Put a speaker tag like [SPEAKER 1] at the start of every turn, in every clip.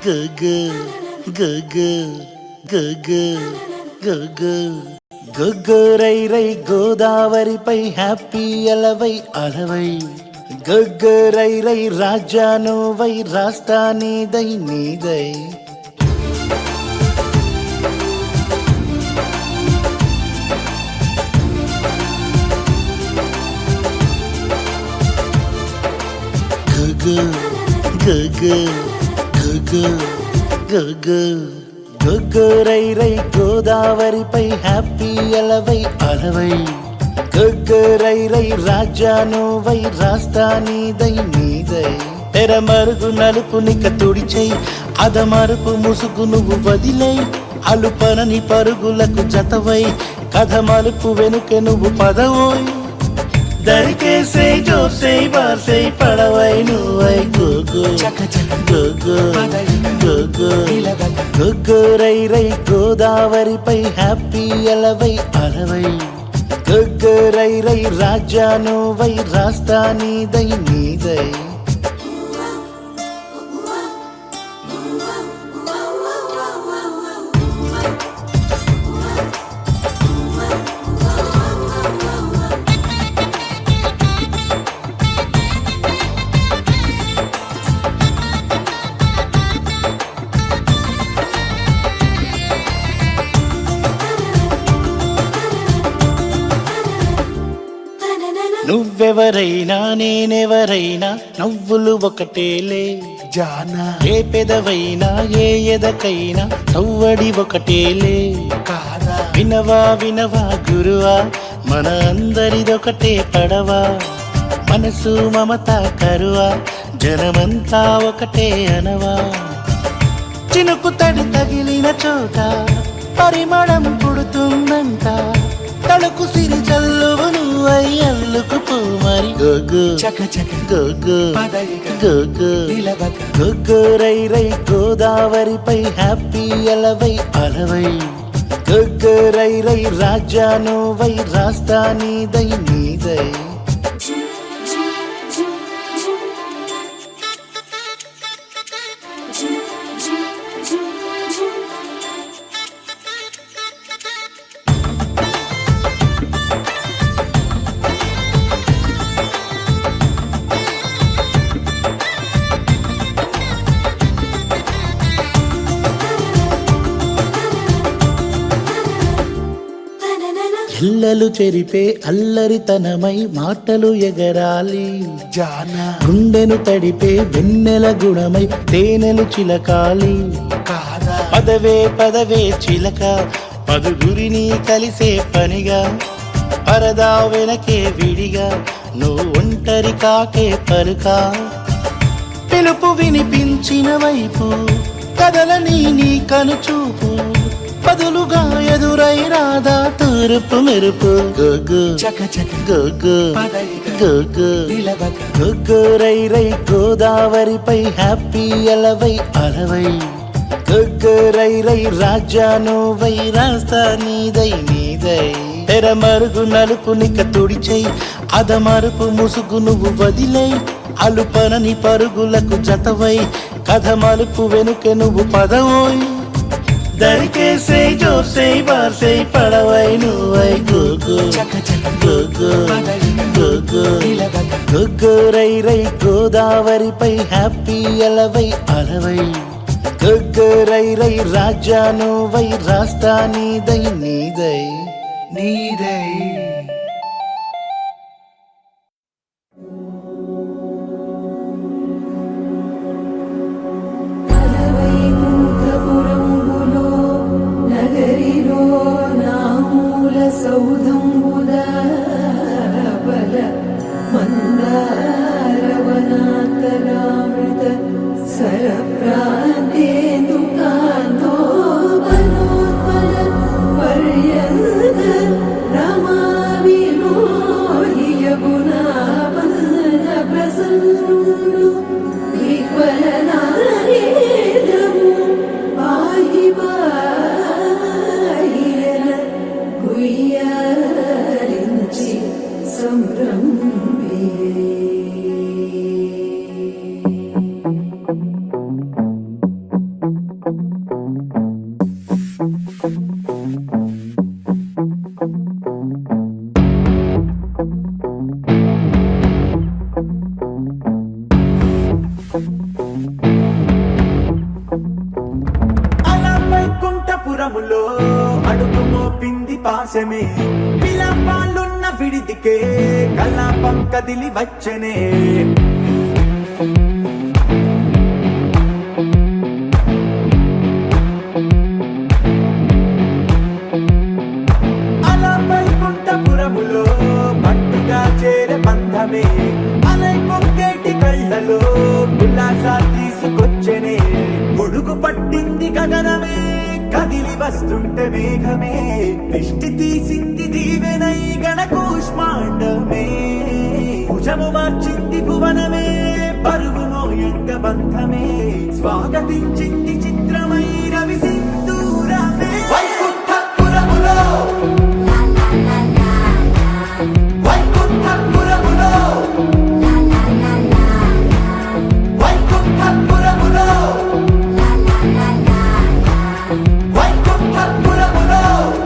[SPEAKER 1] గగ గగ గగ గగ గగ్గరై రై గోదావరిపై happy అలవై అలవై గగ్గరై రై రాజానువై రాస్తా నీదై నీదై గగ గగ గగ గగ్గరై రై గోదావరిపై happy అలవై అలవై గగ్గరై రై రాజానువై రాస్తా నీదై నీదై తెర మరుగు నలుపు నిక తుడిచై అదమరుపు ముసుగు నువ్వు వదిలై అలుపనని పరుగులకు జతవై కథ మలుపు వెనుక నువ్వు పదవోయ్ దరికేసే జోసే బాసే పడవై నువ్వై గోగో గోగో గోగో గగ్గరై రై గోదావరిపై హ్యాపీ అలవై అలవై గగ్గరై రై రాజానువై రాస్తా నీదై నీదై నువ్వెవరైనా నేనెవరైనా నవ్వులు ఒకటేలే జానా ఏ పెదవైనా ఏ ఎదకైనా సవ్వడి ఒకటేలే కాదా వినవా వినవా గురువా మన అందరిదొకటే పడవా మనసు మమత కరువా జనమంతా ఒకటే అనవా చినుకు తడి తగిలిన చోట పరిమళం పుడుతుందంట తడుకు సిరి చల్లువు నువ్వై అల్లుకు పో మరి గోగో గోగో గోగో గగ్గరై రై గోదావరిపై హ్యాపీ అలవై అలవై గగ్గరై రై రాజానువై రాస్తా నీదై నీదై ఇల్లలు చెరిపే అల్లరితనమై మాటలు ఎగరాలి జానా గుండెను తడిపే వెన్నెల గుణమై తేనెలు చిలకాలి పదవే పదవే చిలక పదుగురిని కలిసే పనిగా పరదా వెనకే విడిగా నువ్వు ఒంటరి కాకే పరుకా పిలుపు వినిపించిన వైపు కదలని నీ కనుచూపు బదులుగా ఎదురై రాదా తూర్పు మెరుపు గోగో గోగో గోగో గగ్గరై రై గోదావరిపై హ్యాపీ అలవై అలవై గగ్గరై రై రాజానువై రాస్తా నీదై నీదై తెర మరుగు నలుపు నిక తుడిచై అదమరుపు ముసుగు నువ్వు వదిలై అలుపనని పరుగులకు జతవై కథ మలుపు వెనుక నువ్వు పదవోయ్ దరికేసే జోసే బాసే పడవై నువ్వై గోగో గోగో గోగో గగ్గరై రై గోదావరిపై హ్యాపీ అలవై అలవై గగ్గరై రై రాజానువై రాస్తా నీదై నీదై నీదై
[SPEAKER 2] సౌధంబుద బల మందారవనాతరామృత సరప్రాంతేందుకాంతో మనోత్పల పర్యంత రమా వినోదియగుణాపన్న ప్రసన్నుడు విఫలనారేదము పాహి బాహిరన గుయ్యారించి సంభ్రమే
[SPEAKER 3] హాస్యమే విలాపాలున్న విడిదికే కలాపం కదిలి వచ్చనే అలా వైకుంఠపురములో పట్టుగా చేరే బంధమే అలై పొంగేటి కళ్ళలో ఉల్లాసా తీసుకొచ్చనే గొడుగు పట్టింది గగనమే కదిలి వస్తుంటే మేఘమే దృష్టి తీసింది దీవెనై గణకూష్మాండమే భుజము మార్చింది భువనమే పరువు మోయంగ బంధమే స్వాగతించింది చిత్రమై రవి సింధూరమే వైకుంఠపురములో వైకుంఠపురములో వైకుంఠపురములో వైకుంఠపురములో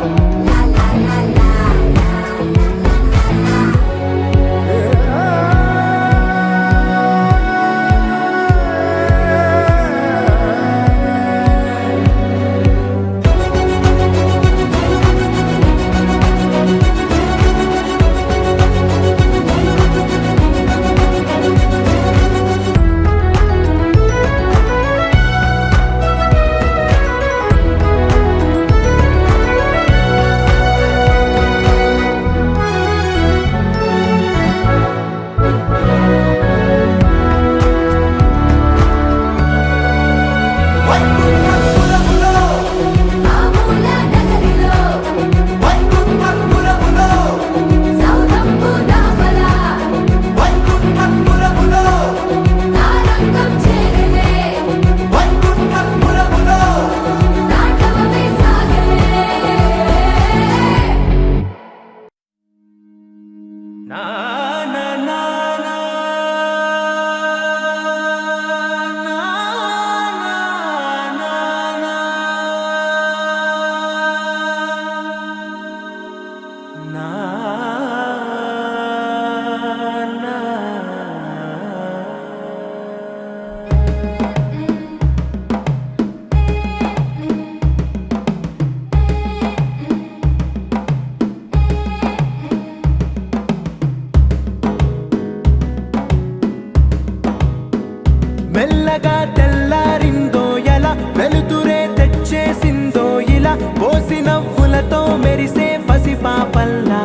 [SPEAKER 3] మెల్లగా తెల్లారిందో ఎలా వెలుతురే తెచ్చేసిందో ఇలా పోసి నవ్వులతో మెరిసే పసిపాపల్లా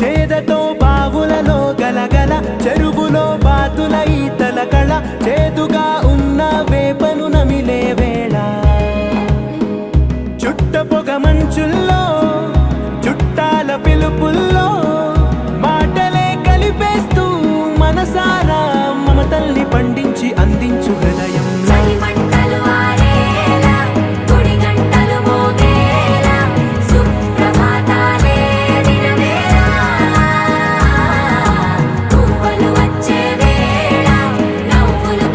[SPEAKER 3] చేదతో బావులలో గలగల చెరువులో బాతుల ఈతల కళ చేదుగా ఉన్న వేపను నమిలే వేళ చుట్ట పొగ మంచుల్లో చుట్టాల పిలుపుల్లో మాటలే కలిపేస్తూ మనసారా మమతల్ని పండించి అందించు హృదయం
[SPEAKER 4] చలిమంటలు ఆరేలా గుడి గంటలు మోగేలా సుప్రభాతాలే దినవేళ పువ్వులు వచ్చే వేళ నవ్వులు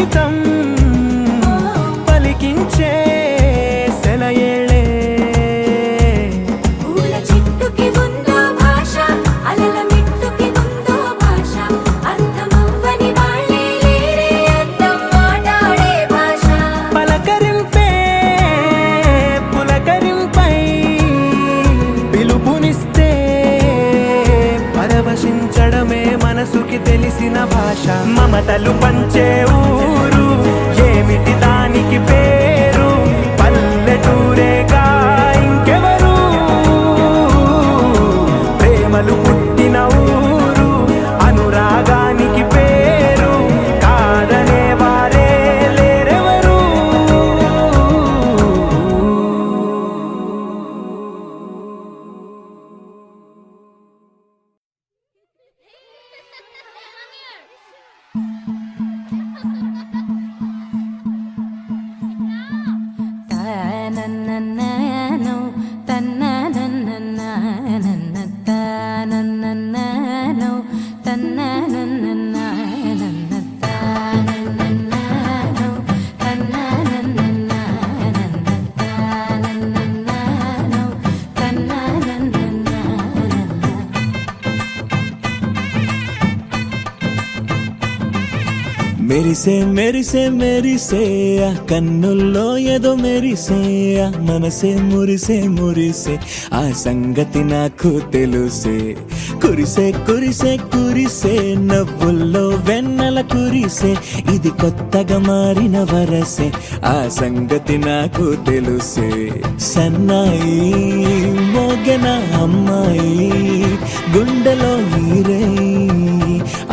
[SPEAKER 3] గీతం పలికించే సెలయేళే
[SPEAKER 4] పూల చెట్టుకి ఉందో భాష అలల మిట్టుకి ఉందో భాష అర్థమవ్వని వాళ్ళే లేరే అర్థం మాట్లాడే భాష
[SPEAKER 3] పలకరింపే పులకరింపై పిలుపునిస్తే పరవశించడమే మనసుకి తెలిసిన భాష మమతలు పంచే ఊరు ఏమిటి దానికి పేరు పల్లెటూరేగా ఇంకెవరు ప్రేమలు పుట్టిన ఊరు అనురాగానికి పేరు కాదనే వారే లేరెవరు
[SPEAKER 4] తనననననో తనననననన తనననననో తనననననన తనననననో తనననననన తనననననో తనననననన
[SPEAKER 3] మెరిసే మెరిసే మెరిసే ఆ కన్నుల్లో ఏదో మెరిసే ఆ మనసే మురిసే మురిసే ఆ సంగతి నాకు తెలుసే కురిసే కురిసే కురిసే నవ్వుల్లో వెన్నెల కురిసే ఇది కొత్తగా మారిన వరసే ఆ సంగతి నాకు తెలుసే సన్నాయి మోగెన అమ్మాయి గుండెలో నీరే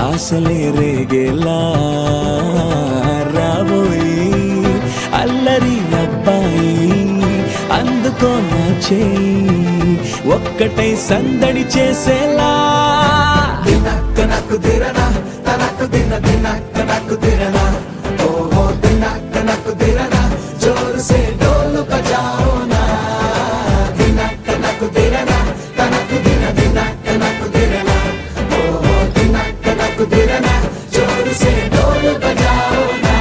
[SPEAKER 3] ఆశలే రేగేలా రాబోయి అల్లరి అబ్బాయి అందుకో నా చేయి ఒక్కటై సందడి చేసేలా దినక్క నాకు దిరనా తనకు దిన దినక్క నాకు దిరనా ఓహో దినక్క నాకు దిరనా జోరు సే డోలు బజాओ నా దినక్క నాకు దిరనా తనకు దిన దినక్క నాకు దిరనా ఓహో దినక్క నాకు దిరనా జోరు సే డోలు బజాओ నా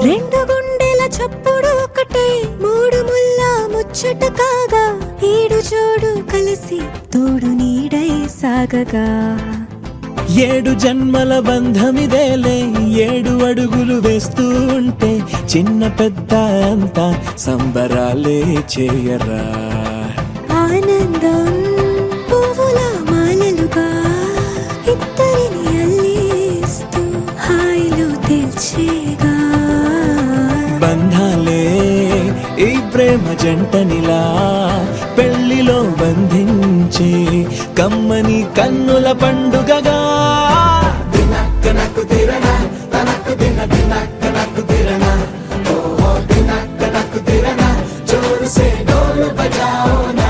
[SPEAKER 4] రెండు గుండెల చప్పుడు ఒకటే మూడు ముల్ల ముచ్చట కాగా ఈడు జోడు కలిసి తోడు నీడై సాగగా
[SPEAKER 3] ఏడు జన్మల బంధమిదేలే ఏడు అడుగులు వేస్తూ ఉంటే చిన్న పెద్ద అంతా సంబరాలే చేయరా
[SPEAKER 4] ఆనందం పువ్వుల మాలలుగా ఇద్దరిని అల్లేస్తూ హాయిలో తెల్చేగా
[SPEAKER 3] బంధాలే ఈ ప్రేమ జంటనిలా పెళ్లిలో బంధించి కమ్మని కన్నుల పండుగగా దినక్క నాకు దిరనా తనకు దిన దినక్క నాకు దిరనా ఓహో దినక్క నాకు దిరనా జోరు సే డోలు బజాओ నా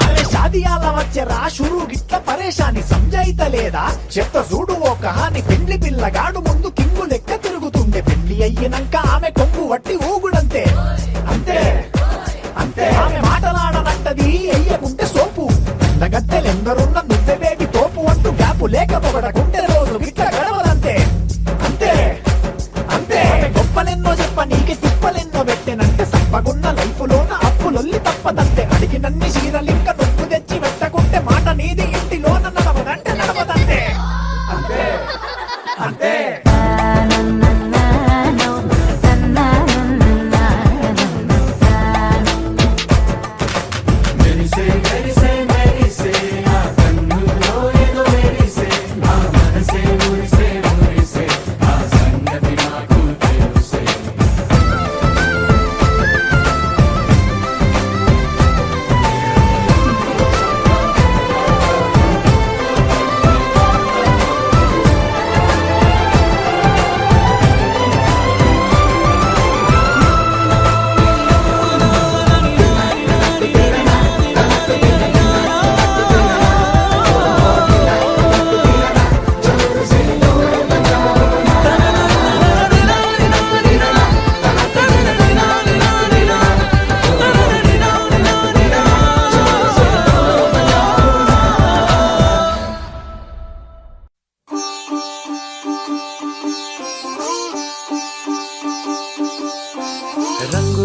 [SPEAKER 5] అరే షాదియాల వచ్చెరా షురు గిట్ల పరేషాని సంజాయితలేదా చెత్త చూడు ఓ కహాని పెండ్లి పిల్లగాడు ముందు కింగు లెక్క తిరుగుతుండే పెండ్లి అయ్యినంక ఆమె కొంగు వట్టి ఊగుడంతే అంతే అంతే ఆమె మాటలాడనంటది ఎయ్యకుంటే సోపు గద్దెలెందరున్న నువ్వే బేబి తోపు అంటూ గ్యాపు లేక పొగడకుంటే రోజు గిట్ల గడవదంతే అంతే పెట్టెనంటే సంపగున్న లైఫ్ లోన అప్పులొల్లి తప్పదంతే అడిగినన్ని చీరలింక నొప్పు తెచ్చి పెట్టకుంటే మాట నీది ఇంటిలోన నడవదంటే నడవదంతే అంతే అంతే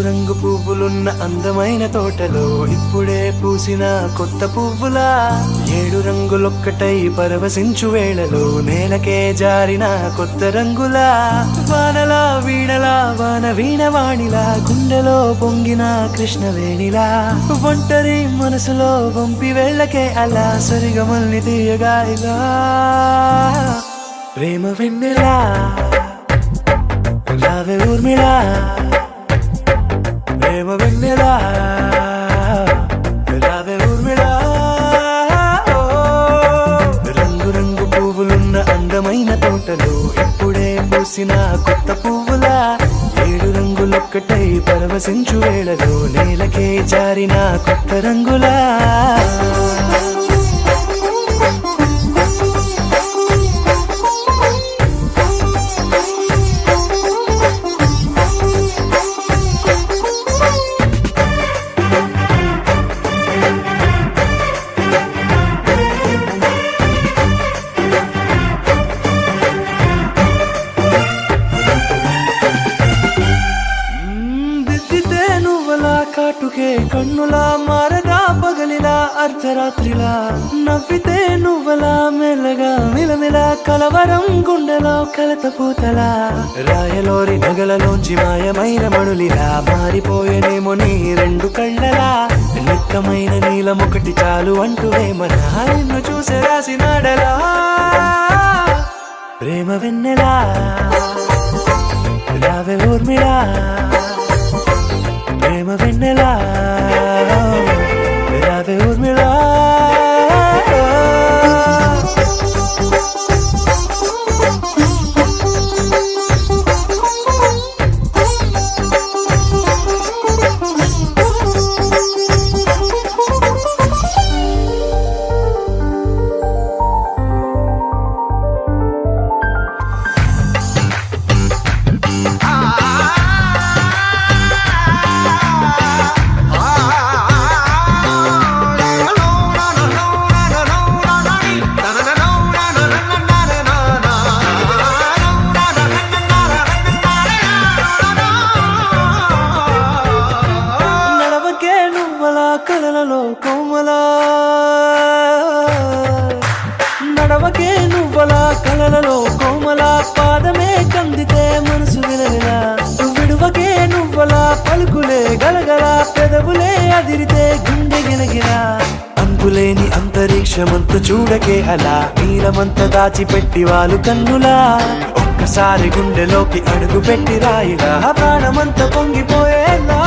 [SPEAKER 3] రంగు పువ్వులున్న అందమైన తోటలో ఇప్పుడే పూసిన కొత్త పువ్వులా 7 రంగులొక్కటై పరవశించు వేళలో నేలకే జారిన కొత్త రంగులా వానలా వీణలా వాన వీణవాణిలా గుండెలో పొంగిన కృష్ణవేణిలా ఒంటరి మనసులో వంపి వెళ్ళకే అలా సరిగమల్ని తీయగా ఇలా ప్రేమ వెన్నెలా రావే ఊర్మిళా ప్రేమ వెన్నెలా రావే ఊర్మిళా రంగు రంగు పువ్వులున్న అందమైన తోటలో ఇప్పుడే పూసిన కొత్త పువ్వులా 7 రంగులొక్కటై పరవశించు వేళలో నేలకే జారిన కొత్త రంగులా కాటుకే కన్నులా మారదా పగలిలా అర్ధరాత్రిలా నవ్వితే నువ్వలా మెల్లగా మిలమిలా కలవరం గుండెలో కలత పూతలా రాయలోరి నగలలోంచి మాయమైన మణులిలా మారిపోయేనేమో నీ 2 కళ్ళలా నిక్కమైన నీలమొకటి చాలు అంటూ వేమనా నిన్ను చూసే రాసినాడలా ప్రేమ వెన్నెలా రావే ఊర్మిళా ప్రేమ వెన్నెలా రావే ఊర్మిళా కలలలో కోమలా నడవకే నువ్వలా కలలలో కోమలా పాదమే కందితే మనసు విలవిలా విడువకే నువ్వలా పలుకులే గలగల పెదవులే అదిరితే గుండె గిలగిలా అంతులేని అంతరిక్షమంత చూడకే అలా నీలమంత దాచిపెట్టి వాళ్ళు కన్నులా ఒక్కసారి గుండెలోకి అడుగు పెట్టి రాయిగా ప్రాణమంత పొంగిపోయేలా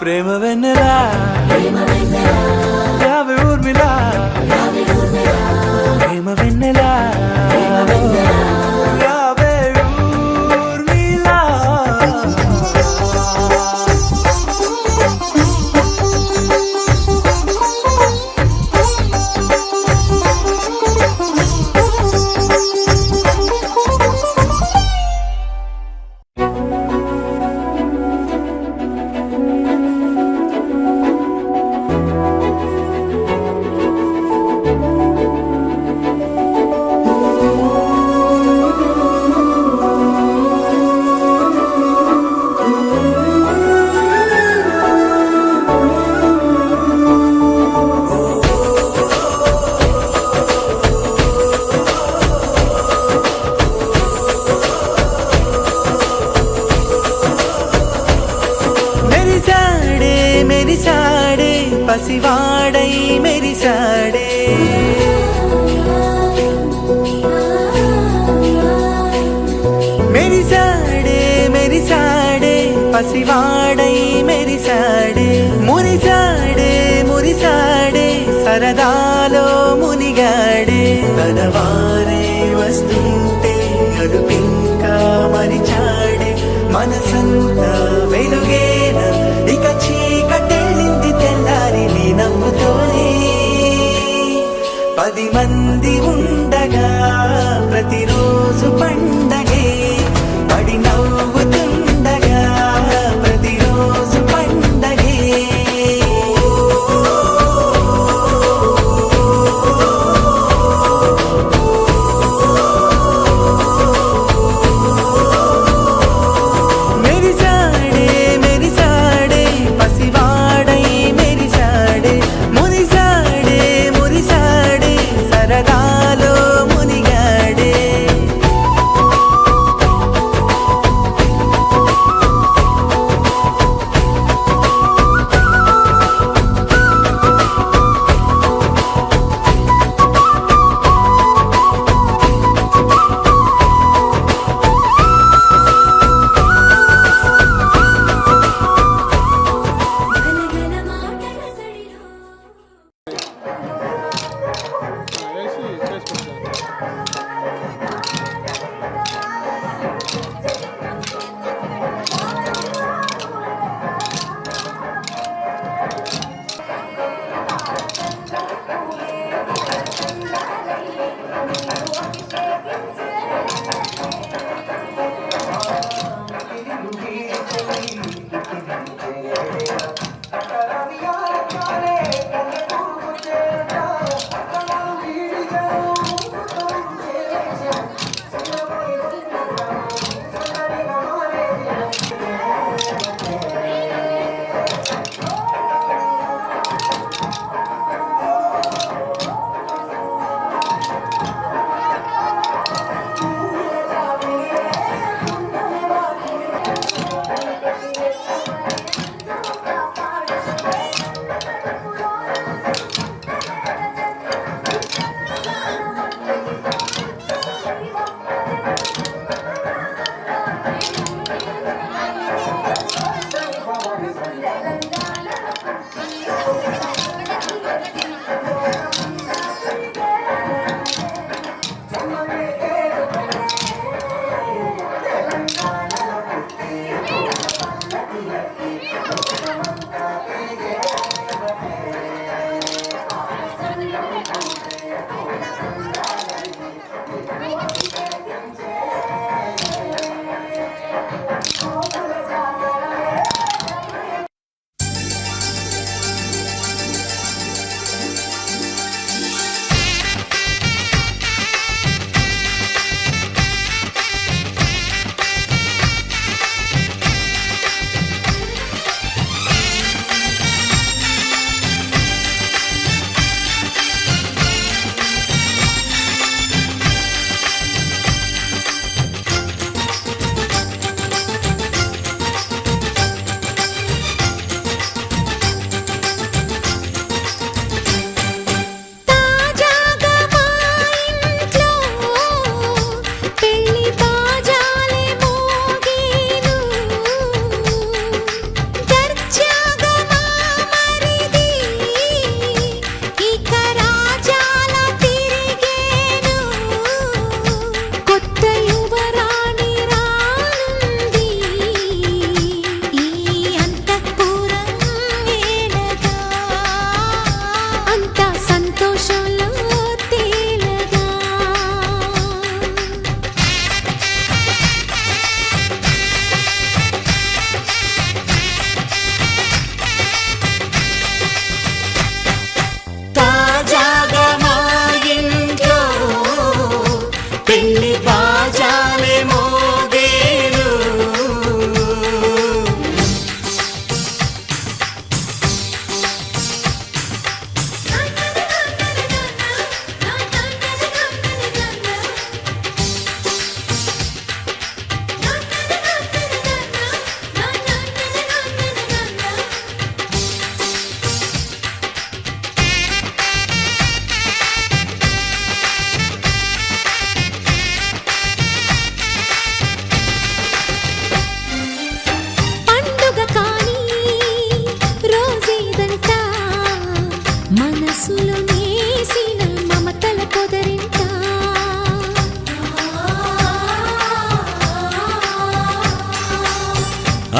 [SPEAKER 3] ప్రేమ వెన్నెలా రావే ఊర్మిళా ప్రేమ వెన్నెలా రావే ఊర్మిళా పసివాడై మెరిసాడే మెరిసాడే మెరిసాడే పసివాడై మెరిసాడే మురిసాడే మురిసాడే సరదాలో మునిగాడే తనవారే వస్తుంటే అడుపింకా మరిచాడే మనసంతా వెలుగేన ఇక చీకటెళ్ళింది తెల్లారి నీ నవ్వుతోనే 10 మంది ఉండగా ప్రతిరోజు పండగే పడి నవ్వుతుండగా ప్రతిరోజు పండగే మెరిసాడే మెరిసాడే పసివాడై మెరిసాడే మురిసాడే మురిసాడే సరదా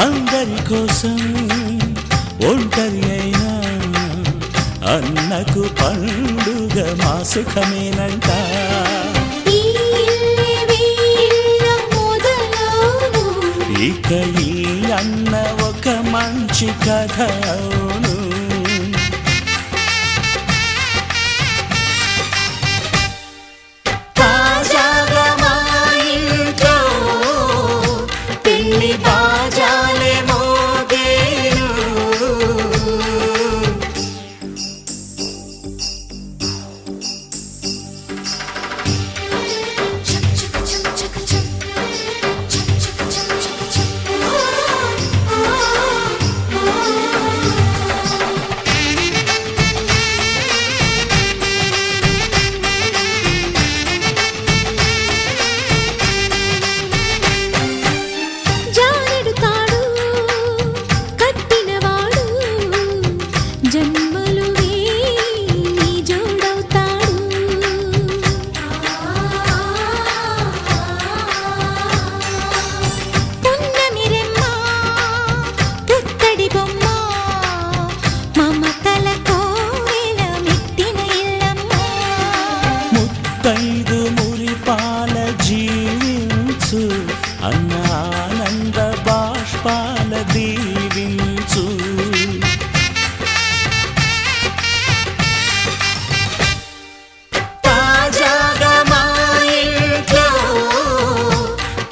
[SPEAKER 3] అందరి కోసం ఒంటరి అయినా అన్నకు పండుగ మా సుఖమేనంట.
[SPEAKER 4] ఈ ఇల్లే వీళ్ళ మొదలవును.
[SPEAKER 3] ఇక ఈ అన్న ఒక మంచి కథ అవును. తాజాగా మా ఇంట్లో పెళ్లి బాజాలే మోగేను.
[SPEAKER 4] జానెడు తాడు కట్టినవాడు జన్మలు వేయి జోడవుతాడు. పున్నమి రెమ్మ పుత్తడి బొమ్మ మమతల కోవెల మెట్టిన ఇల్లమ్మ.
[SPEAKER 3] ముత్తైదు మురిపాల జీవించు అన్న ఆనంద బాష్పాల దీవించు. తాజాగా మా ఇంట్లో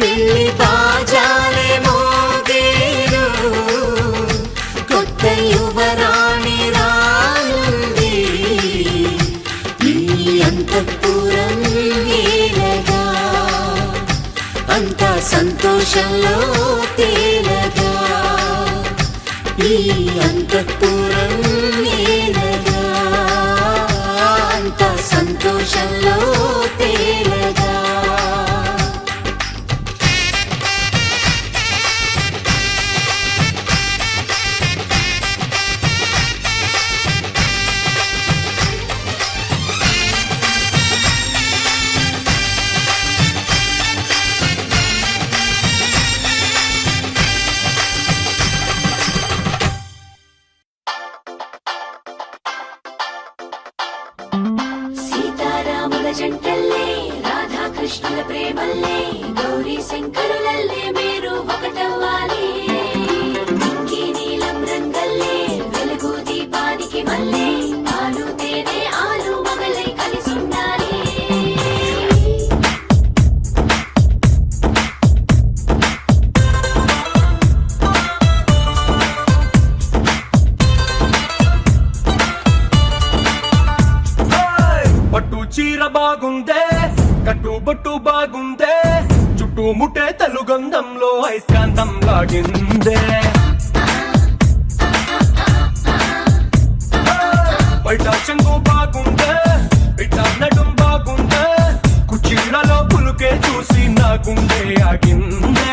[SPEAKER 3] పెళ్లి బాజాలే మోగేను. కొత్త యువరాణి రానుంది ఈ అంతఃపురం ఏలగా. అంతా సంతోషంలో తేలగా ఈ అంతఃపురం ఏలగా. అంతా సంతోషంలో తేలగా.
[SPEAKER 2] సీతారాముల జంటల్లే రాధాకృష్ణుల ప్రేమల్లే గౌరీ శంకరులల్లే మీరు ఒకటవ్వాలి. ఇంకి నీలం రంగల్లే వెలుగు దీపానికి మల్లే పాలు తేనె ఆలు మగలై కలిసుండాలి.
[SPEAKER 6] పట్టు చీర బాగుందే, కట్టుబొట్టు బాగుందే, చుట్టూ ముట్టే తెలుగంధంలో అయస్కాంతం లాగిందే. బయట చెంగు బాగుందే, ఇట నడుం బాగుందే, కుర్చీలలో పులుకే చూసి నా గుండె ఆగిందే.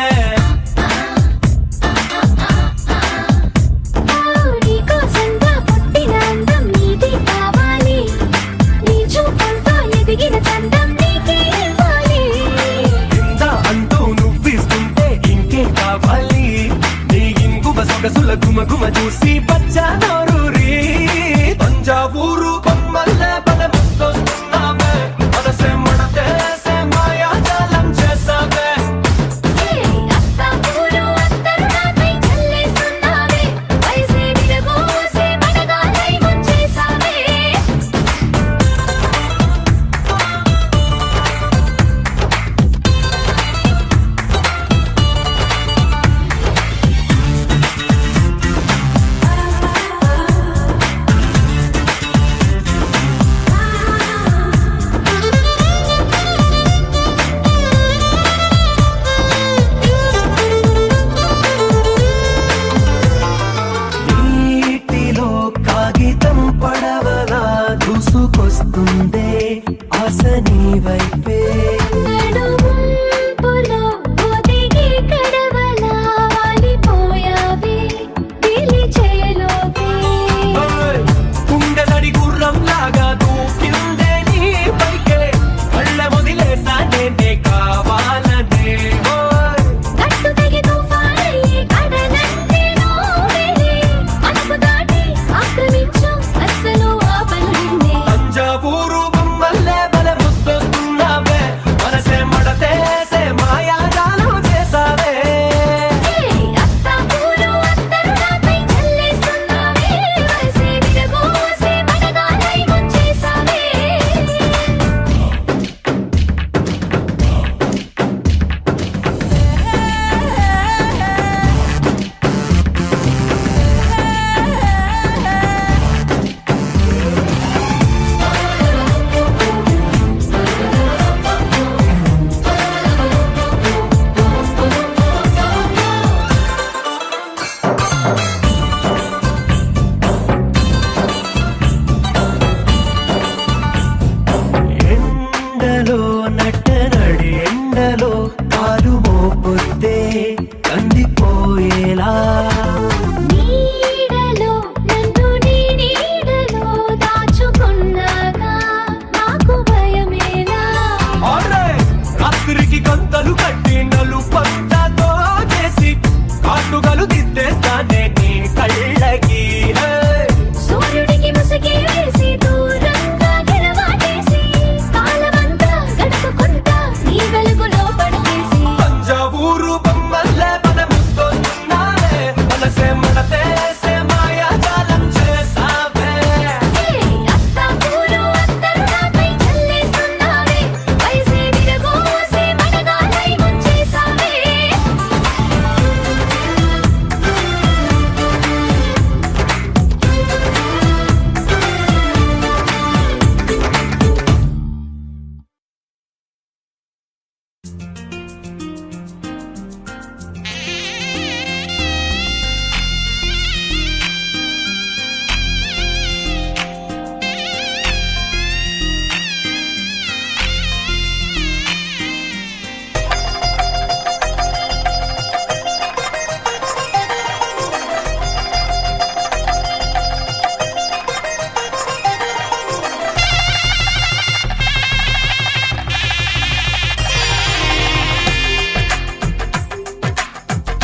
[SPEAKER 4] నీకోసంగా పుట్టిన అందం నీది కావాలి. నీ చూపులతో ఎదిగిన చందం నీకే ఇవ్వాలి.
[SPEAKER 6] కింద అంటూ నువ్విస్తుంటే ఇంకే కావాలి. నీ ఇంగువ సొగసుల గుమగుమ చూసి బచ్చా నోరూరి. తంజావూరు బొమ్మల్లే బల ముద్దొస్తున్నావే, మనసే మడతేసే మాయాజాలం చేసావే.
[SPEAKER 4] అత్తాపూరు అత్తరు నాపై చల్లేస్తున్నావే, వయసే విరబోసే మనగాలై ముంచేసావే.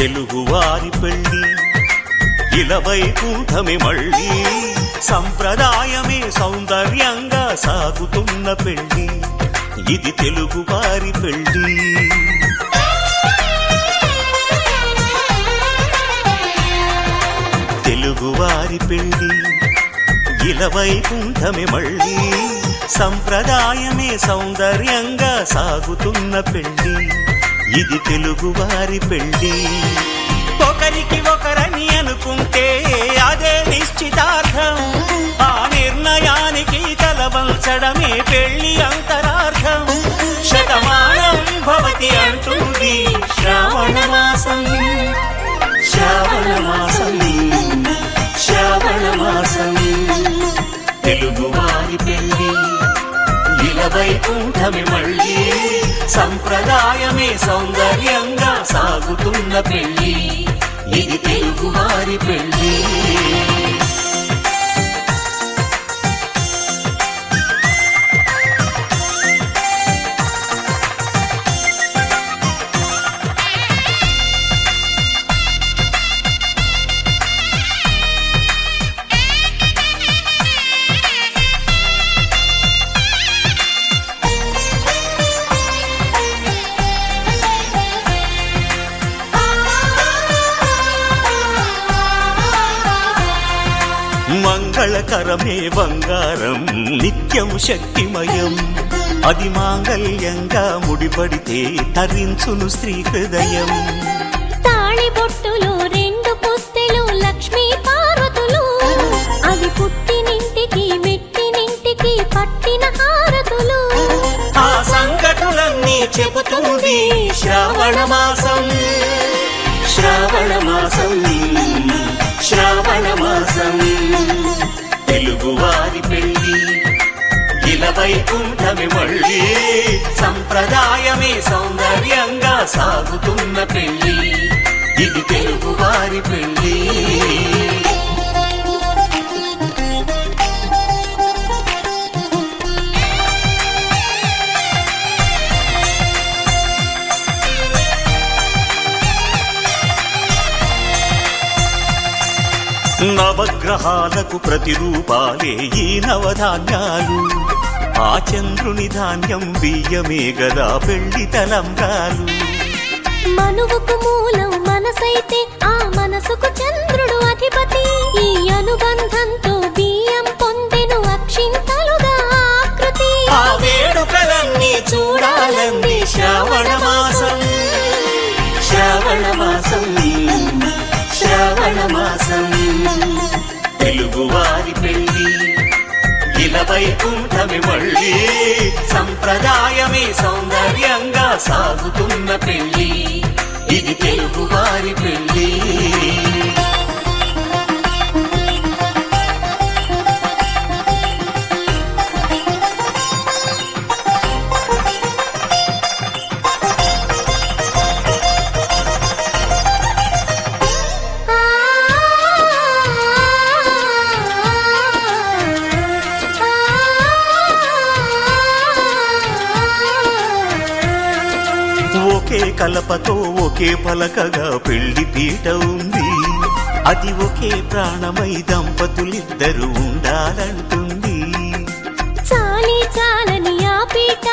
[SPEAKER 7] తెలుగువారి పెళ్ళి ఇలవైకుంఠమే మళ్ళీ సంప్రదాయమే సౌందర్యంగా సాగుతున్న పెళ్ళి ఇది తెలుగువారి పెళ్ళి తెలుగువారి పెళ్ళి ఇలవైకుంఠమే మళ్ళీ సంప్రదాయమే సౌందర్యంగా సాగుతున్న పెళ్ళి ఇది తెలుగువారి పెళ్ళి ఒకరికి ఒకరని అనుకుంటే అదే నిశ్చితార్థం ఆ నిర్ణయానికి తలవంచడమే పెళ్లి అంతరార్థం శతమానం భవతి అంటుంది శ్రావణ మాసం శ్రావణ మాసం శ్రావణ మాసం తెలుగువారి పెళ్ళి ఇలవైకుంఠమే మళ్ళీ సంప్రదాయమే సౌందర్యంగా సాగుతున్న పెళ్ళి ఇది తెలుగువారి పెళ్ళి మంగళకరమే బంగారం నిత్యం శక్తిమయం అది మాంగళ్యంగా ముడిపడితే తరించును స్త్రీ హృదయం
[SPEAKER 4] తాళి బొట్టులో రెండు పుస్తెలు లక్ష్మీ పార్వతులు అవి పుట్టినింటికి మెట్టినింటికి పట్టిన హారతులు
[SPEAKER 7] ఆ సంగతులన్నీ చెబుతుంది శ్రావణ మాసం శ్రావణ మాసం శ్రావణ మాసం తెలుగువారి పెళ్ళి ఇలవైకుంఠమే మళ్ళీ సంప్రదాయమే సౌందర్యంగా సాగుతున్న పెళ్ళి ఇది తెలుగువారి పెళ్ళి నవగ్రహాలకు ప్రతిరూపాలే ఈ నవధాన్యాలు ఆ చంద్రుని ధాన్యం బియ్యమే గదా పెళ్లి తలంబ్రాలు
[SPEAKER 4] మనువుకు మూలం మనసైతే ఆ మనసుకు చంద్రుడు అధిపతి ఈ అనుబంధంతో బియ్యం పొందెను అక్షింతలుగా ఆకృతి
[SPEAKER 7] ఆ వేడుకలన్నీ చూడాలంది శ్రావణ మాసం శ్రావణ మాసం శ్రావణ మాసం తెలుగువారి పెళ్ళి ఇలవైకుంఠమే మళ్ళీ సంప్రదాయమే సౌందర్యంగా సాగుతున్న పెళ్ళి ఇది తెలుగువారి పెళ్ళి ఒకే కలపతో ఒకే పలకగా పెళ్లి పీట ఉంది అది ఒకే ప్రాణమై దంపతులిద్దరూ ఉండాలంటుంది
[SPEAKER 4] చాలి చాలని ఆ పీట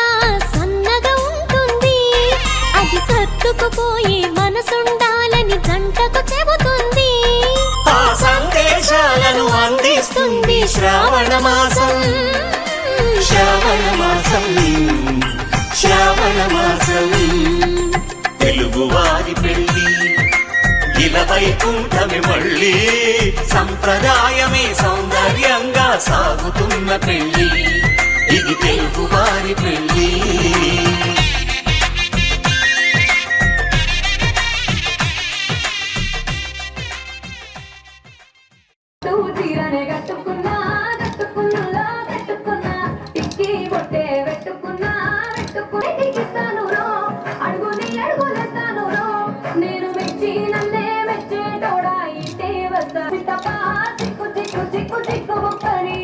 [SPEAKER 4] సన్నగా ఉంటుంది అది సర్దుకుపోయే మనసుండాలని జంటకు చెబుతుంది
[SPEAKER 7] ఆ సందేశాలను అందిస్తుంది శ్రావణ మాసం శ్రావణ మాసం శ్రావణ మాసం తెలుగువారి పెళ్ళి ఇలవైకుంఠమే మళ్ళీ సంప్రదాయమే సౌందర్యంగా సాగుతున్న పెళ్ళి ఇది తెలుగువారి పెళ్ళి
[SPEAKER 2] తీరనే కట్టుకున్నా కట్టుకున్నా కట్టుకున్నా ఇక్కి బొట్టే పెట్టుకున్నా పెట్టుకునిస్తాను రో అడుగుని అడుగులేస్తాను రో నేను మెచ్చి నన్నే మెచ్చేటోడా ఇంటే వస్తా తప్పా చిక్కు చిక్కు చిక్కు చిక్కు ఒక్కరి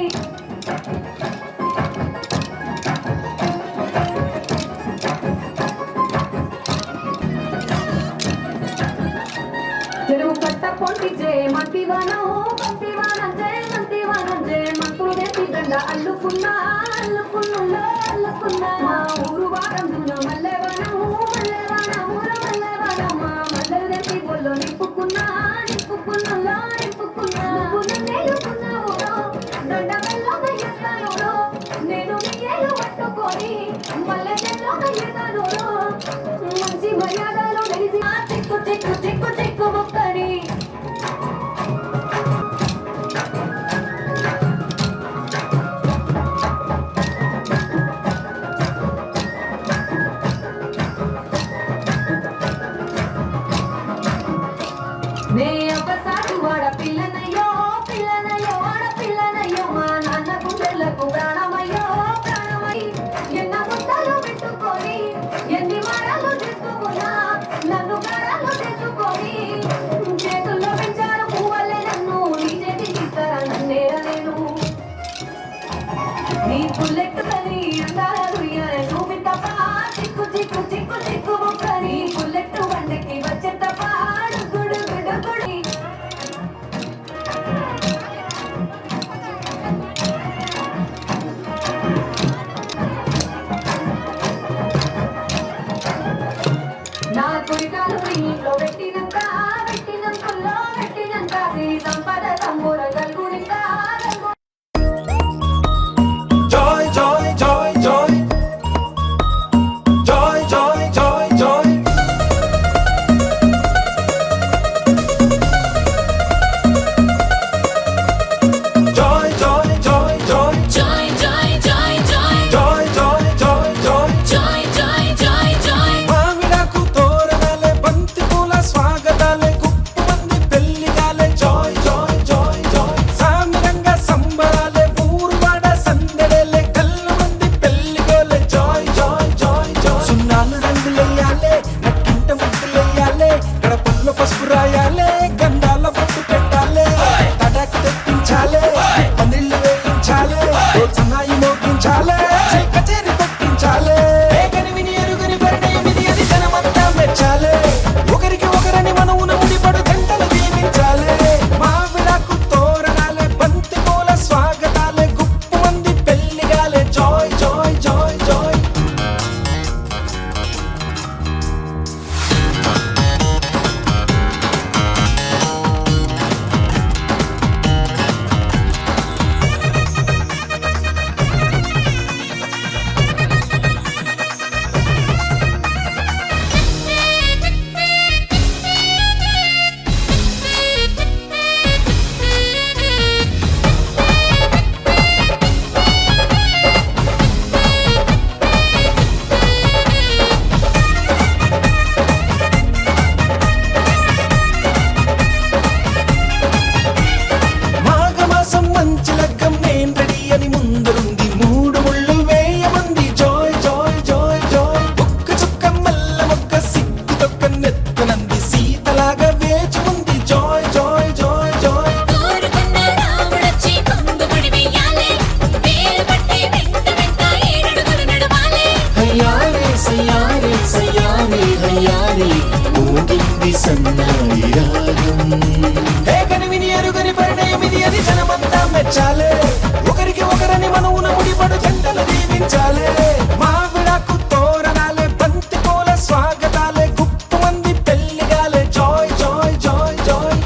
[SPEAKER 2] పొట్టిచ్చే మంతివానం మంతివానంజే మంతివానంజే మంత్రులు తెచ్చి దండ అల్లుకున్నా అల్లుకున్నుల్లో అల్లుకున్నా మా ఊరు వారందున మల్లెవనం మల్లెవనం ఊర మల్లెవనం మా మల్లెలు తెచ్చి పొల్లో నింపుకున్నా నింపుకున్నుల్లో నింపుకున్నా నువ్వు నేలుకున్నావు దండ మెల్లోన ఎత్తాను నేను నీ ఏలు పట్టుకొని మల్లె చెట్లోన ఎత్తాను మంచి మర్యాదలో వెలిసి ఆ చిక్కు చిక్కు చిక్కు చిక్కు ముక్కని నే అబ్బసాటు వాడ పిల్లనయ్యో పిల్లనయ్యో వాడ పిల్లనయ్యో మా నాన్న గుండెలకు ప్రాణమయ్యో ప్రాణమై ఎన్న ముద్దలు పెట్టుకొని ఎన్ని వారాలు చేసుకున్నా నన్ను గారాలు చేసుకొని చేతుల్లో పెంచారు పువ్వలే నన్ను నీ చేతికి ఇస్తారా నన్నేరలేను నీ పుల్లెట్టుకని అందాల దుయ్యాలే చూపి తప్ప చిక్కు చిక్కు చిక్కు చిక్కు ముక్కని పుల్లెట్టు బండకి వచ్చే తప్ప గుడు గుడు గుడి నా కుడికాలు ఇంట్లో పెట్టినంత పెట్టినంతలో పెట్టినంత శ్రీ సంపద సంబూర గల్గునిక
[SPEAKER 6] Joy, joy, joy, joy. Joy, joy, joy, joy. Joy, joy, joy, joy.
[SPEAKER 3] Joy, joy, joy, joy.
[SPEAKER 6] Joy, joy, joy, joy.
[SPEAKER 3] Joy, joy, joy, joy.
[SPEAKER 6] మామిడాకు తోరణాలే బంతి పూల స్వాగతాలే కుప్పమంది పెళ్లిగాలే జాయ్ జాయ్ జాయ్ జాయ్ సామిరంగా సంబరాలే ఊరువాడ సందడేలే కళ్ళు మంది పెళ్లిగోలే జాయ్ జాయ్ జాయ్ జాయ్ సున్నాలు రంగులెయ్యాలే నట్టింట ముగ్గులెయ్యాలే గడపల్లో పసుపు రాయాలే గంధాల బొట్టు పెట్టాలే తడాకు తెప్పించాలే పందిళ్ళు వేయించాలే సన్నాయి మోగించాలే కచేరి పెట్టించాలే కనివిని ఎరుగని పరిణయమిది అని జనమంతా మెచ్చాలే ఒకరికి ఒకరని మనవున ముడిపడు గంటలు దీవించాలే మావిడాకు తోరణాలే బంతి పూల స్వాగతాలే గుప్పు మంది పెళ్లిగాలే జాయ్ జాయ్ జాయ్ జాయ్ మాఘమాసం మంచి లగ్గం నేను రెడీ అని ముందరుంది మూడు ముళ్ళు వేయమంది జాయ్ జాయ్ జాయ్ జాయ్ ఒక్క చుక్క మల్ల మొక్క సిగ్గు తొక్క నెత్తనంది సీతలాగా వేచి ఉంది జాయ్ జాయ్ జాయ్ జాయ్
[SPEAKER 3] కోరుకున్న రాముడొచ్చి కొంగుముడి వెయ్యాలే వేలు పట్టి వెంట వెంట ఏడడుగులు నడవాలే
[SPEAKER 7] హయ్యారే సయ్యారే సయ్యారే హయ్యారే ఊగింది సన్నాయి రాగం
[SPEAKER 6] కనివిని ఎరుగని పరిణయమిది అని జనమంతా మెచ్చాలే ఒకరికి ఒకరని మనవున ముడిపడు జంటలు దీవించాలే మావిడాకు తోరణాలే బంతి పూల స్వాగతాలే గుప్పు మంది పెళ్లిగాలే జాయ్ జాయ్ జాయ్ జాయ్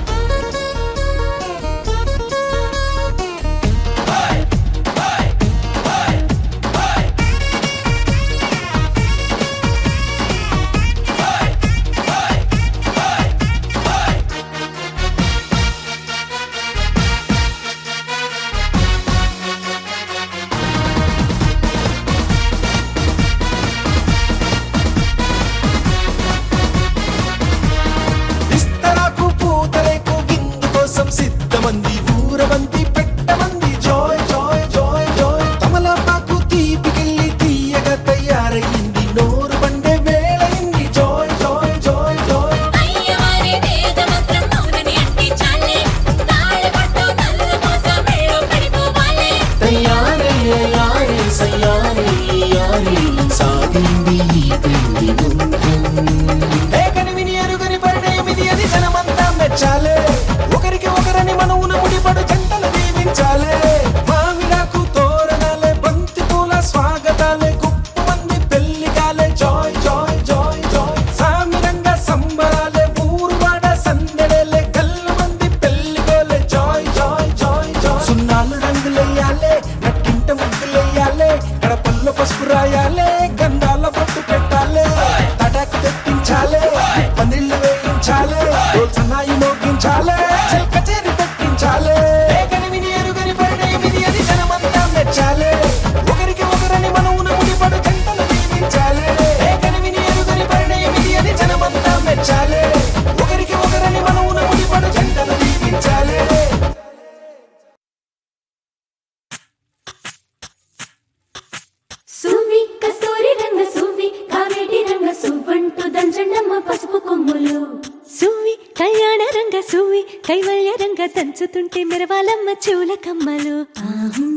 [SPEAKER 4] కళ్యాణ రంగ సూవి కైవల్య రంగ దంచుతుంటే మెరవాలమ్మ చూల కమ్మలు ఆహం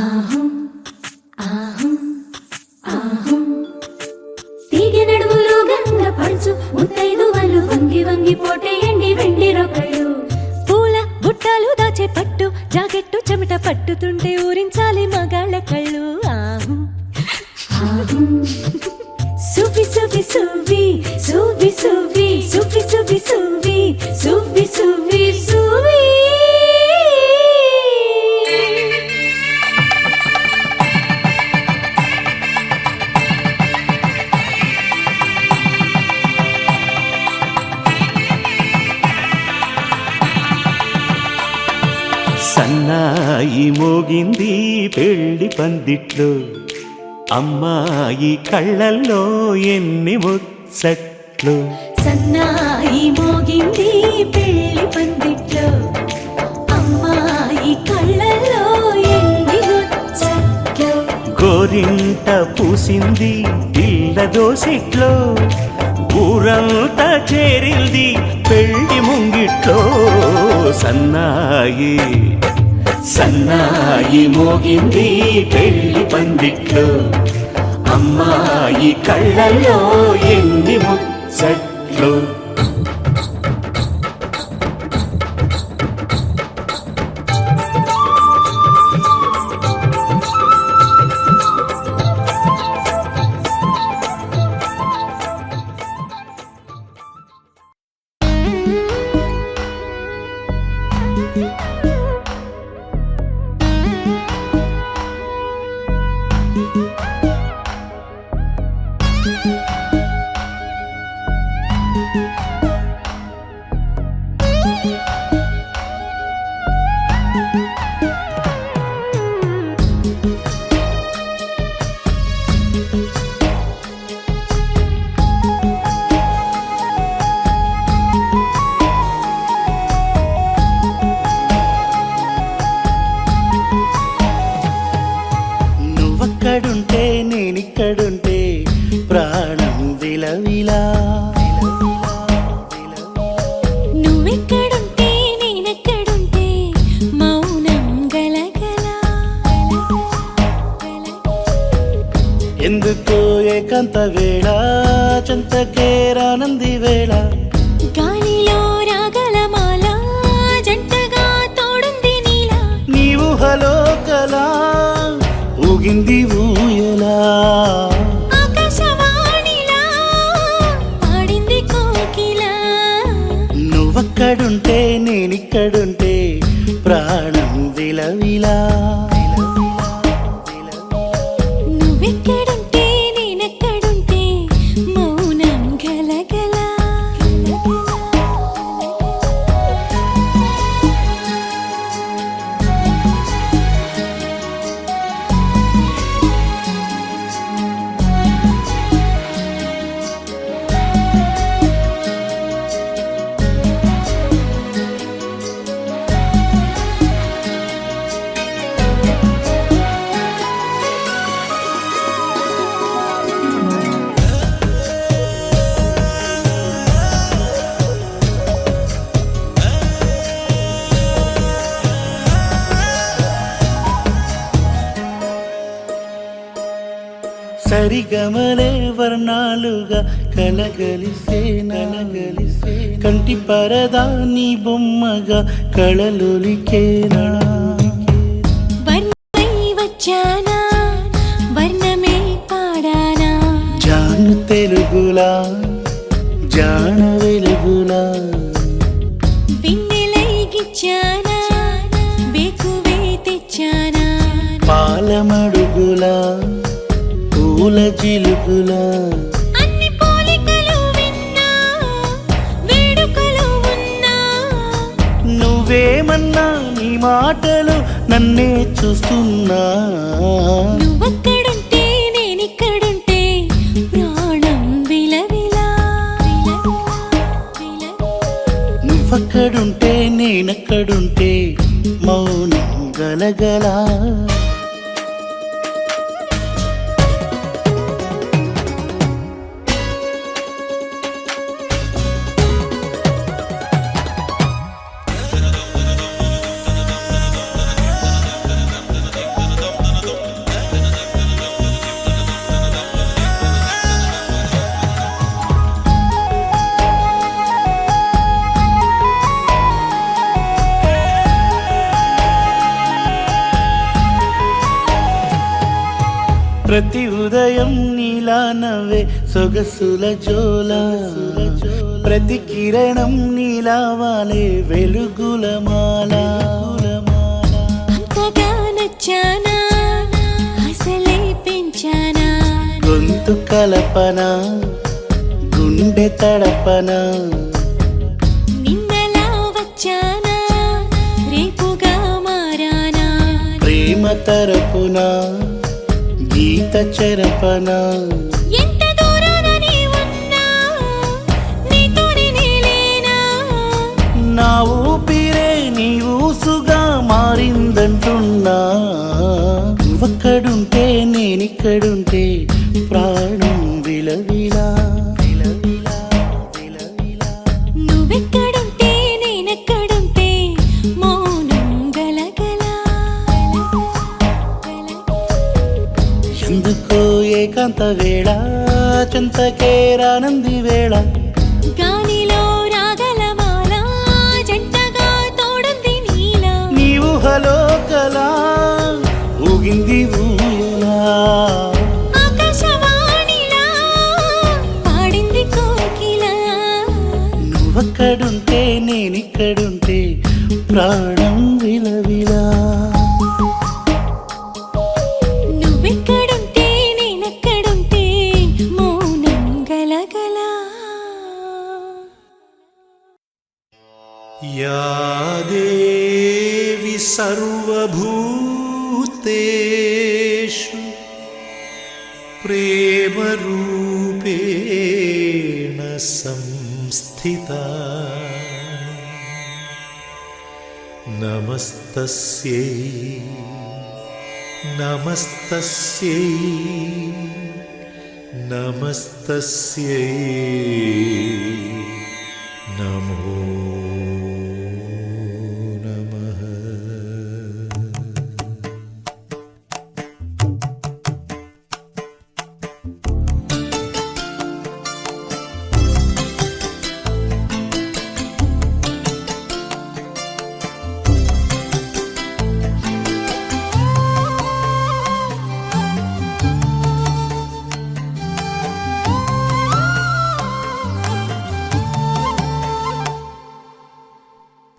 [SPEAKER 4] ఆహం ఆహం ఆహం తీగె నడుములు గంగ పడుచు ముత్తైదు వాళ్ళు వంగి వంగి పోటేయండి వెండి రొకళ్ళు పూల బుట్టాలు దాచే పట్టు జాకెట్టు చెమట పట్టుతుంటే ఊరించాలి మగాళ్ళ కళ్ళు ఆహం ఆహం సువి సువి సువి సువి సువి సువి సువి సువి సువి సువి సువి
[SPEAKER 8] సన్నాయి మోగింది పెళ్లి పందిట్లో అమ్మాయి కళ్ళల్లో ఎన్ని ముచ్చట్లు
[SPEAKER 4] సన్నాయి మోగింది పెళ్లి పందిట్లో అమ్మాయి కళ్ళల్లో ఎన్ని ముచ్చట్లు
[SPEAKER 8] గోరింట పూసింది పిల్ల దోసిట్లో ఊరంతా చేరింది పెళ్లి ముంగిట్లో సన్నాయి సన్నాయి మోగింది పెళ్లి పందిట్లో అమ్మాయి కళ్ళల్లో ఎన్ని ముచ్చట్లు
[SPEAKER 1] నువ్వక్కడుంటే నేనిక్కడుంటే ప్రాణం విలవిలా
[SPEAKER 4] నువ్వెక్కడుంటే నేనెక్కడుంటే మౌనం గలగల
[SPEAKER 1] ఎందుకో ఏకాంత వేళ చెంతకేరానంది వేళ
[SPEAKER 4] గాలిలో రాగల మాల జంటగా తోడుంది నీలా
[SPEAKER 1] నీ ఊహలో కలా ఊగింది ఊయలా
[SPEAKER 4] ఆకాశవాణిలా పాడింది కోకిలా
[SPEAKER 1] నువ్వక్కడుంటే నేనిక్కడుంటే ప్రాణం విలవిలా
[SPEAKER 4] నువ్వెక్కడుంటే నేనెక్కడుంటే మౌనం గలగల
[SPEAKER 1] సరిగమలే వర్ణాలుగా కలగలిసే నలగలిసే కంటి పరదా నీ బొమ్మగా కళలొలికేనా
[SPEAKER 4] వర్ణమై వచ్చానా వర్ణమే పాడానా
[SPEAKER 1] జాను తెలుగులా జాన వెలుగులా
[SPEAKER 4] బిన్నెలై గిచ్చానా బేకువే తెచ్చానా
[SPEAKER 1] పాలమడుగులా పూల జిలుగులా
[SPEAKER 4] అన్ని పోలికలు విన్నా వేడుకలు ఉన్నా
[SPEAKER 1] నువ్వేమన్నా నీ మాటలు నన్నే చూస్తున్నా
[SPEAKER 4] నువ్వక్కడుంటే నేనిక్కడుంటే ప్రాణం విలవిలా
[SPEAKER 1] నువ్వక్కడుంటే నేనక్కడుంటే మౌనం గలగలా ప్రతి ఉదయం నీలా నవ్వే సొగసుల జోల ప్రతి కిరణం నీలా వాలే వెలుగుల మాల
[SPEAKER 4] అంతగా నచ్చానా అసలే పెంచానా
[SPEAKER 1] గొంతు కలపన గుండె తడపన
[SPEAKER 4] నిన్నలా వచ్చానా రేపుగా మారానా
[SPEAKER 1] ప్రేమ తరపున గీత చెరపన
[SPEAKER 4] ఎంత దూరాన నీ ఉన్నా నీతోనే నేలేనా
[SPEAKER 1] నా ఊపిరే నీ ఊసుగా మారిందంటున్నా నువ్వక్కడుంటే నేనిక్కడుంటే ప్రాణం విలవిలా విలవిలా విలవిలా
[SPEAKER 4] నువ్వెక్కడుంటే నేనెక్కడుంటే మౌనం గలగల
[SPEAKER 1] ఎందుకో ఏకాంత వేళ చెంతకే రానంది వేళ
[SPEAKER 4] గాలిలో రాగల మాల జంటగా తోడుంది నీలా
[SPEAKER 1] నీ ఊహలో కలా ఊగింది ఊయలా
[SPEAKER 4] ఆకాశవాణిలా పాడింది కోకిలా
[SPEAKER 1] నువ్వక్కడుంటే నేనిక్కడుంటే ప్రాణం విలవిలా
[SPEAKER 4] నువ్వెక్కడుంటే నేనెక్కడుంటే మౌనం గలగల
[SPEAKER 7] या देवी सर्वभूतेषु प्रेमरूपेण संस्थिता नमस्तस्यै नमस्तस्यै नमस्तस्यै नमो नमः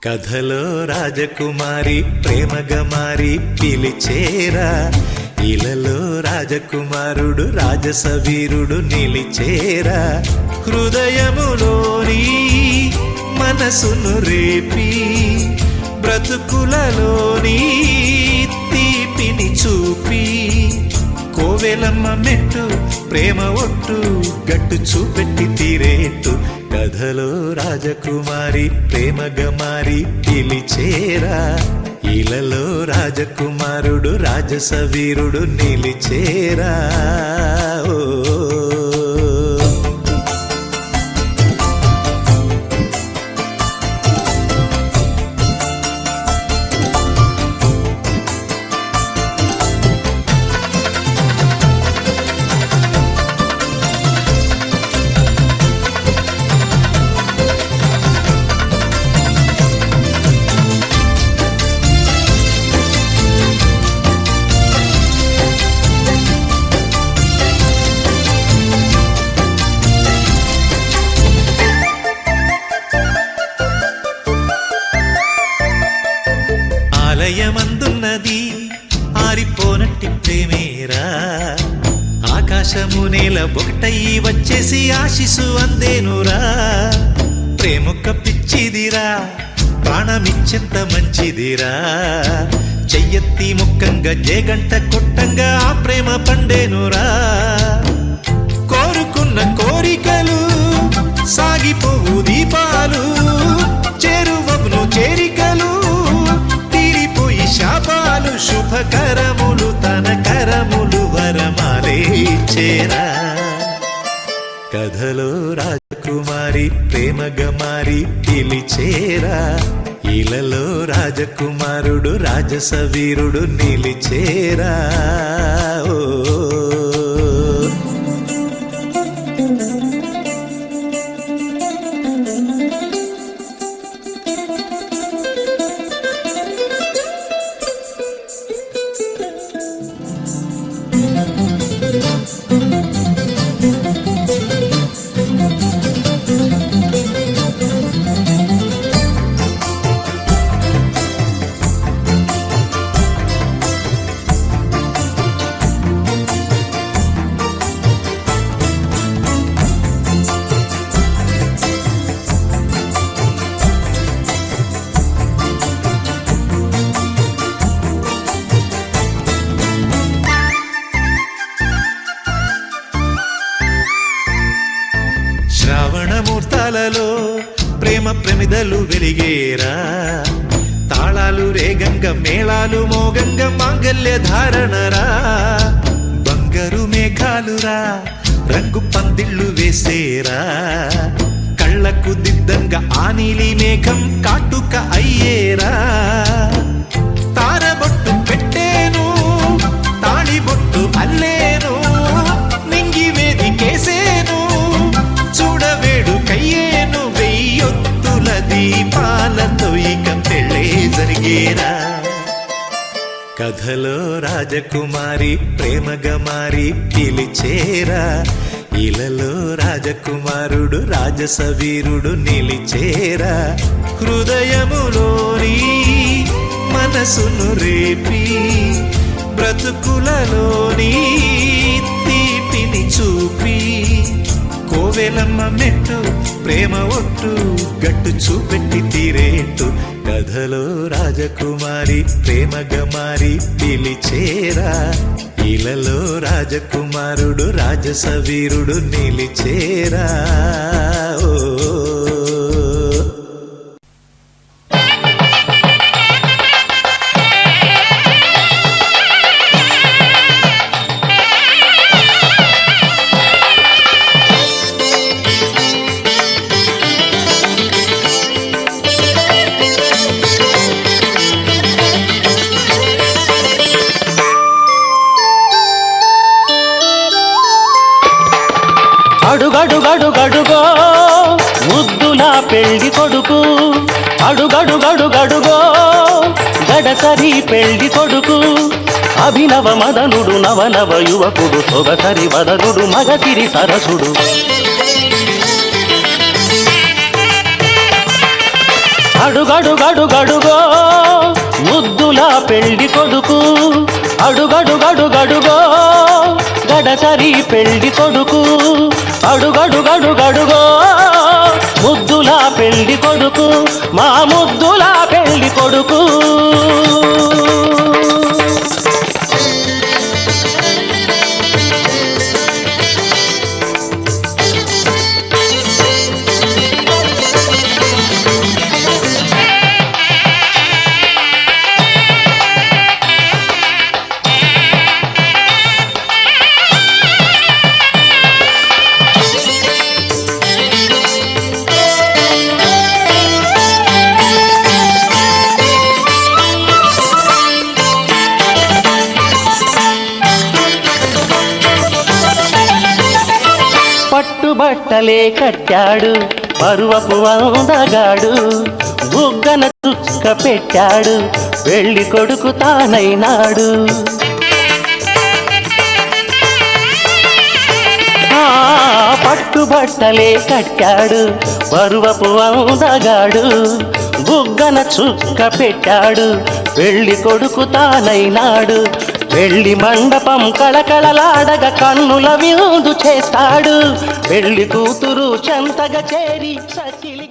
[SPEAKER 7] కథలో రాజకుమారి ప్రేమగా మారి పిలిచేరా ఇలలో రాజకుమారుడు రాజసవీరుడు నిలిచేరా హృదయములోని మనసును రేపి బ్రతుకులలోని తీపిని చూపి కోవెలమ్మ మెట్టు ప్రేమ ఒట్టు గట్టు చూపెట్టి తీరేట్టు కథలో రాజకుమారి ప్రేమగా మారి పిలిచేరా ఇలలో రాజకుమారుడు రాజసవీరుడు నిలిచేరా ఓ ఆలయమందున్నది ఆరిపోనట్టి ప్రేమేరా ఆకాశము నేల ఒకటయ్యి వచ్చేసి ఆశిసు అందేనురా ప్రేమొక్క పిచ్చిదిరా ప్రాణమిచ్చెంత మంచిదిరా చెయ్యెత్తి ముక్కంగా జేగంట కొట్టంగా ఆ ప్రేమ పండేనురా కోరుకున్న కోరికలు సాగిపోవు దీపాలు చేరువను చేరికలు తీరిపోయి శాపాలు శుభకరములు తన కరములు వరమాలే చేరా కథలో రాజకుమారి ప్రేమగా మారి పిలిచేరా ఇలలో రాజకుమారుడు రాజసవీరుడు నిలిచేరా ఓ కలలో ప్రేమ ప్రమిదలు వెలిగేరా తాళాలు రేగంగ మేళాలు మోగంగ మాంగల్య ధారణరా బంగారు మేఘాలురా రంగు పందిళ్ళు వేసేరా కళ్ళకు దిద్దంగా ఆ నీలి మేఘం కాటుక అయ్యేరా తారబొట్టు పెట్టేను తాళిబొట్టు అల్లేను నింగి వేదికేసేను చూడవేడు కయ్యేను వెయ్యొత్తుల దీపాలతో ఇక పెళ్ళే జరిగేరా కథలో రాజకుమారి ప్రేమగా మారి పిలిచేరా ఇలలో రాజకుమారుడు రాజసవీరుడు నిలిచేరా హృదయములోని మనసును రేపి బ్రతుకులలోని తీపిని చూపి కోవెలమ్మ మెట్టు ప్రేమ ఒట్టు గట్టు చూపెట్టి తీరేట్టు కథలో రాజకుమారి ప్రేమగా మారి పిలిచేరా ఇలలో రాజకుమారుడు రాజసవీరుడు నిలిచేరా ఓ
[SPEAKER 8] అడుగడుగడుగడుగో ముద్దుల పెళ్లి కొడుకు అడుగడుగడుగడుగో గడసరి పెళ్లి కొడుకు అభినవ మదనుడు నవనవ యువకుడు సొగసరి వదనుడు మగసిరి సరసుడు అడుగడుగడుగడుగో ముద్దుల పెళ్లి కొడుకు అడుగడుగడుగడుగో గడసరి పెళ్లి కొడుకు అడుగడుగడుగడుగో ముద్దుల పెళ్లి కొడుకు మా ముద్దుల పెళ్లి కొడుకు పట్టుబట్టలే కట్టాడు పరువపు అందగాడు బుగ్గన చుక్క పెట్టాడు పెళ్లి కొడుకు తానైనాడు పట్టుబట్టలే కట్టాడు పరువపు అందగాడు బుగ్గన చుక్క పెట్టాడు పెళ్లి కొడుకు తానైనాడు పెళ్లి మండపం కళకళలాడగ కన్నుల విందు చేస్తాడు పెళ్లి కూతురు చెంతగా చేరి సచిలి